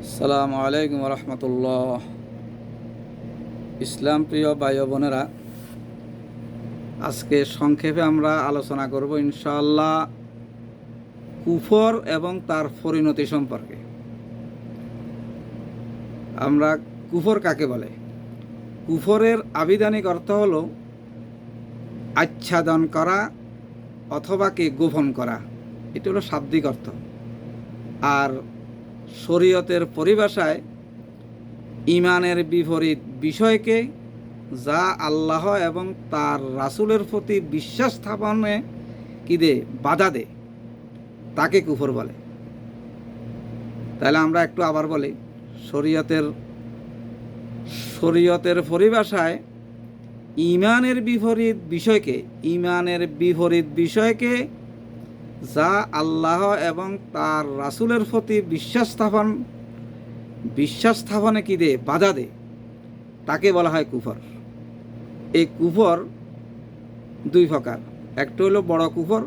আসসালামু আলাইকুম রহমতুল্লাহ। ইসলাম প্রিয় ভাই ও বোনেরা, আজকে সংক্ষেপে আমরা আলোচনা করব ইনশাআল্লাহ কুফর এবং তার পরিণতি সম্পর্কে। আমরা কুফর কাকে বলে? কুফরের আবিধানিক অর্থ হলো আচ্ছাদন করা অথবা কে গোপন করা, এটা হলো শাব্দিক অর্থ। আর শরীয়তের পরিভাষায় ঈমানের বিপরীত বিষয়কে, যা আল্লাহ এবং তার রাসূলের প্রতি বিশ্বাস স্থাপনে কি দে বাধা দে, তাকে কুফর বলে। তাহলে আমরা একটু আবার বলি, শরীয়তের পরিভাষায় ঈমানের বিপরীত বিষয়কে যা আল্লাহ এবং তার রাসূলের প্রতি বিশ্বাস স্থাপনে কি দে বাধা দে, তাকে বলা হয় কুফর। এই কুফর দুই প্রকার, একটা হলো বড় কুফর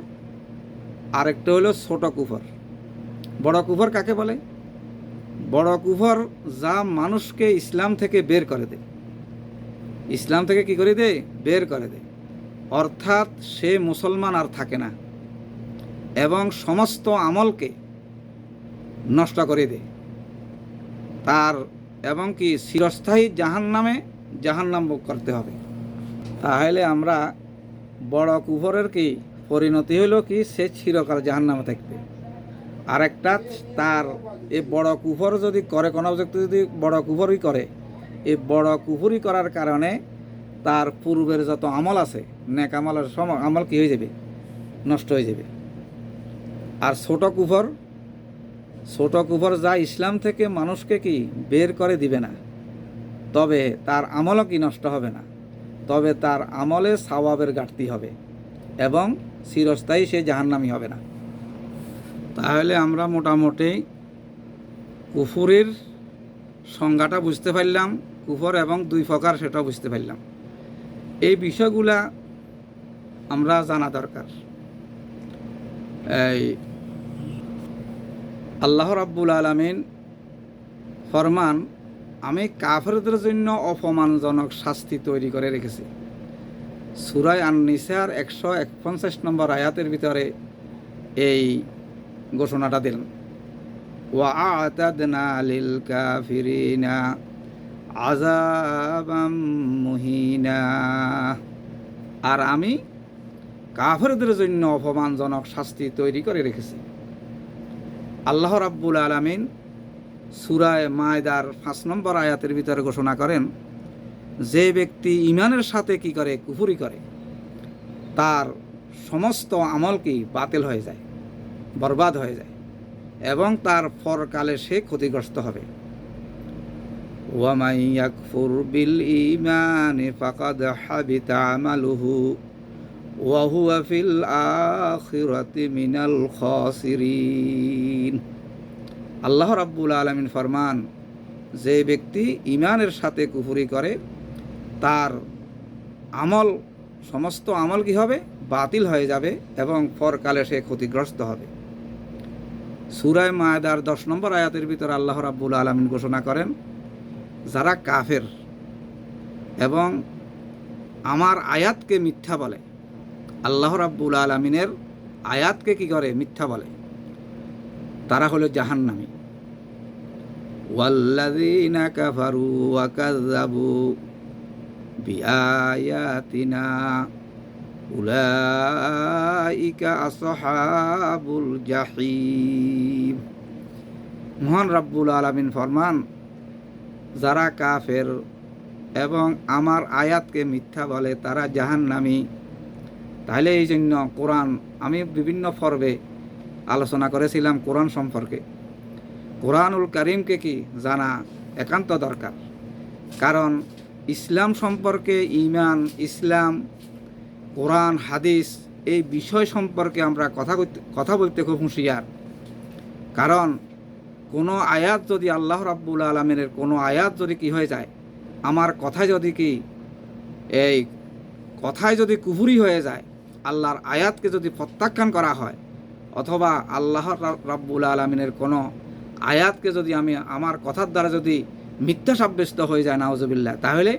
আর একটা হলো ছোট কুফর। বড় কুফর কাকে বলে? বড় কুফর যা মানুষকে ইসলাম থেকে বের করে দেয়। ইসলাম থেকে কি করে দেয়? বের করে দেয়। অর্থাৎ সে মুসলমান আর থাকে না এবং সমস্ত আমলকে নষ্ট করে দেয় তার, এবং কি চিরস্থায়ী জাহান্নাম ভোগ করতে হবে। তাহলে আমরা বড় কুফরের কি পরিণতি হলো কি, সে চিরকাল জাহান্নামে থাকবে। আর একটা তার এই বড় কুফর যদি করে, কোনো ব্যক্তি যদি বড় কুফরই করে, এই বড় কুফরি করার কারণে তার পূর্বের যত আমল আছে, নেক আমলের আমল কি হয়ে যাবে? নষ্ট হয়ে যাবে। আর ছোট কুফর যা ইসলাম থেকে মানুষকে কি বের করে দিবে না, তবে তার আমলও কি নষ্ট হবে না, তবে তার আমলে সওয়াবের ঘাটতি হবে এবং চিরস্থায়ী সে জাহান্নামী হবে না। তাহলে আমরা মোটামুটি কুফরের সংজ্ঞাটা বুঝতে পারলাম, কুফর এবং দুই প্রকার সেটা বুঝতে পারলাম। এই বিষয়গুলা আমরা জানা দরকার। এই আল্লাহ রাব্বুল আলামিন ফরমান, আমি কাফেরদের জন্য অপমানজনক শাস্তি তৈরি করে রেখেছি। সূরা আন-নিসার 149 নম্বর আয়াতের ভিতরে এই ঘোষণাটা দিলেন, ওয়া আ'তাদনা লিল কাফিরিনা আযাবাম মুহিনা। আর আমি কাফেরদের জন্য অপমানজনক শাস্তি তৈরি করে রেখেছি। আল্লাহ রাব্বুল আলামিন সূরা মায়দার 5 নম্বর আয়াতের ভিতরে ঘোষণা করেন, যে ব্যক্তি ঈমানের সাথে কি করে? কুফরি করে, তার সমস্ত আমল কি বাতিল হয়ে যায়, বরবাদ হয়ে যায় এবং তার পরকালে সে ক্ষতিগ্রস্ত হবে। ওয়া মান ইয়াকফুর বিল ঈমানি ফাকাদ হাবিতা আমালুহু ওয়া হুয়া ফিল আখিরাতি মিনাল খাসিরিন। আল্লাহ রাব্বুল আলামিন ফরমান, যে ব্যক্তি ঈমানের সাথে কুফরি করে, তার সমস্ত আমল কি হবে? বাতিল হয়ে যাবে এবং পরকালে সে ক্ষতিগ্রস্ত হবে। সূরা মায়দার 10 নম্বর আয়াতের ভিতরে আল্লাহ রাব্বুল আলামিন ঘোষণা করেন, যারা কাফের এবং আমার আয়াতকে মিথ্যা বলে, আল্লাহ রাব্বুল আলামিনের আয়াতকে কি করে? মিথ্যা বলে, তারা হলো জাহান্নামী। ওয়াল্লাযীনা কাফারু ওয়া কাযযাবু বিআয়াতিনা উলাইকা আসহাবুল জাহিম। মহান রাব্বুল আলামিন ফরমান, যারা কাফের এবং আমার আয়াতকে মিথ্যা বলে তারা জাহান্নামী। তাহলে এই জন্য কোরআন, আমি বিভিন্ন পর্বে আলোচনা করেছিলাম কোরআন সম্পর্কে। কোরআনুল কারীমকে কি জানা একান্ত দরকার, কারণ ইসলাম সম্পর্কে, ঈমান, ইসলাম, কোরআন, হাদিস, এই বিষয় সম্পর্কে আমরা কথা বলতে খুব হুঁশিয়ার। কারণ কোনো আয়াত যদি আল্লাহ রাব্বুল আলামিনের কোনো আয়াত যদি কি হয়ে যায়, আমার কথায় যদি কি এই কথায় যদি কুফরি হয়ে যায়, আল্লাহর আয়াতকে যদি প্রত্যাখ্যান করা হয়, অথবা আল্লাহ রাব্বুল আলামিনের কোনো আয়াতকে যদি আমি আমার কথার দ্বারা যদি মিথ্যা সাব্যস্ত হয়ে যায় নাউজুবিল্লাহ, তাহলে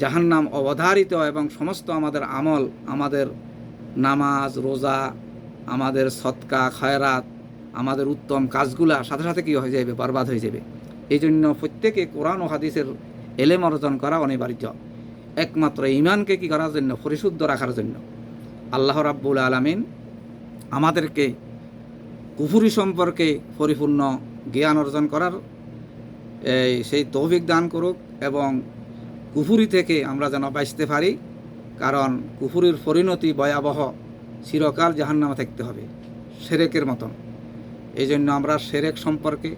জাহান্নাম অবধারিত এবং সমস্ত আমাদের আমল, আমাদের নামাজ রোজা, আমাদের সৎকা খয়রাত, আমাদের উত্তম কাজগুলা সাথে সাথে কী হয়ে যাবে, বরবাদ হয়ে যাবে। এই জন্য প্রত্যেকে কোরআন ও হাদিসের এলেম অর্জন করা অনিবার্য, একমাত্র ঈমানকে কী করার জন্য, পরিশুদ্ধ রাখার জন্য। আল্লাহ রাব্বুল আলামিন আমাদেরকে কুফরি সম্পর্কে পরিপূর্ণ জ্ঞান অর্জন করার সেই তৌফিক দান করুক, এবং কুফুরি থেকে আমরা যেন বাঁচতে পারি, কারণ কুফুরির পরিণতি ভয়াবহ, চিরকাল জাহান্নামে থাকতে হবে শিরকের মতন। এই জন্য আমরা শিরক সম্পর্কে,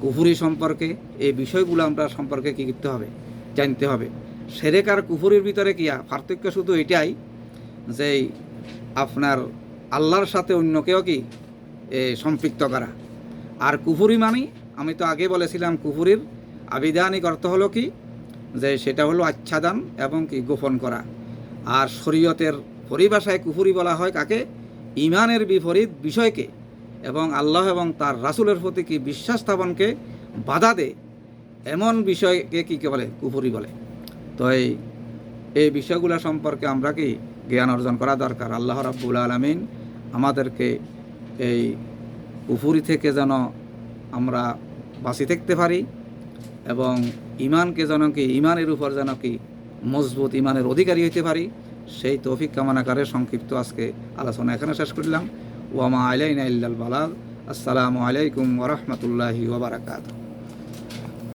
কুফুরি সম্পর্কে, এই বিষয়গুলো আমরা সম্পর্কে কী করতে হবে, জানতে হবে। শিরক আর কুফুরির ভিতরে কি পার্থক্য শুধু এটাই যে আপনার আল্লাহর সাথে অন্যকেও কি সম্পৃক্ত করা। আর কুফুরি মানে, আমি তো আগে বলেছিলাম, কুফুরির আবিধানিক অর্থ হলো কি, যে সেটা হলো আচ্ছাদন এবং কি গোপন করা। আর শরীয়তের পরিভাষায় কুফুরি বলা হয় কাকে, ঈমানের বিপরীত বিষয়কে এবং আল্লাহ এবং তার রাসূলের প্রতি কি বিশ্বাস স্থাপনকে বাধা দেয়, এমন বিষয়কে কী বলে, কুফুরি বলে। তো এই বিষয়গুলো সম্পর্কে আমরা কি জ্ঞান অর্জন করা দরকার। আল্লাহ রাব্বুল আলামিন আমাদেরকে এই কুফুরি থেকে যেন আমরা বাঁচি থাকতে পারি, এবং ঈমানকে যেন কি, ঈমানের উপর যেন কি মজবুত ঈমানের অধিকারী হইতে পারি, সেই তৌফিক কামনা করে সংক্ষিপ্ত আজকে আলোচনা এখানে শেষ করলাম। ওয়া মা আলাইনা ইল্লাল বালাগ। আসসালামু আলাইকুম ওয়া রাহমাতুল্লাহি ওয়া বারাকাতুহু।